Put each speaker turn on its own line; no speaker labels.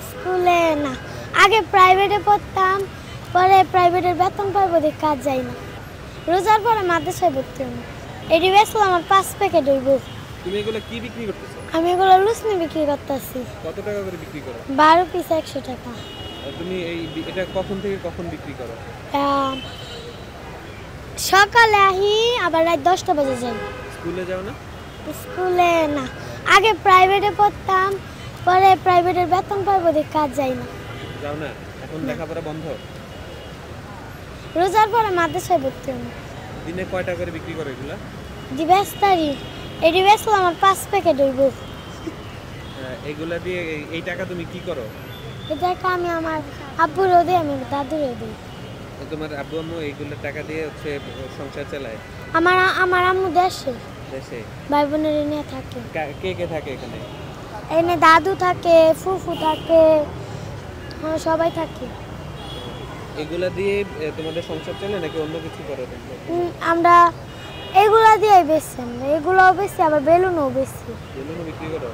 স্কুলে না, আগে প্রাইভেটে পড়তাম, পরে প্রাইভেটের বেতন পাইব দেখে কাজ যাই না। রোজার পরে মাদ্রাসায় ভর্তি হলাম। এটি বেচলাম আমার 5 প্যাকেট হইব।
তুমি এগুলো কি বিক্রি করতেছো?
আমি এগুলো লুচনি বিক্রি করতেছি।
কত টাকা করে বিক্রি করো?
12 পিস 100 টাকা।
তুমি এটা কখন থেকে কখন বিক্রি করো?
সকালে আহি, আবার রাত 10টা বাজে যাই।
স্কুলে যাও না?
স্কুলে না, আগে প্রাইভেটে পড়তাম, পরে প্রাইভেটের বেতন পাইব দেখে কাজ যাই না।
যাও না? এখন লেখাপড়া বন্ধ?
রোজার পরে মাদ্রাসায় ভর্তি হলাম।
দিনে কয় টাকা করে বিক্রি করো এগুলা?
জি বেচতারি, এটি বেচলাম আমার 5 প্যাকেট হইব।
এগুলা দিয়ে এই টাকা তুমি কি করো?
এটা আমি আমার আব্বুরও দিই, আমি দাদুরও দিই।
তোমার আব্বু আম্মু এইগুলো টাকা দিয়ে হচ্ছে সংসার চালায়?
আমার আম্মু দেশে
দেশে
ভাই বোনের নিয়ে থাকে।
কে কে থাকে এখানে?
এনে দাদু থাকে, ফুফু থাকে, সবাই থাকে।
এগুলা দিয়ে তোমাদের সংসার চলে নাকি অন্য কিছু করো?
আমরা এগুলা দিয়ে বেশি, আমরা এগুলোও বেশি, আবার বেলুনও বেশি।
বেলুনও বিক্রি করো?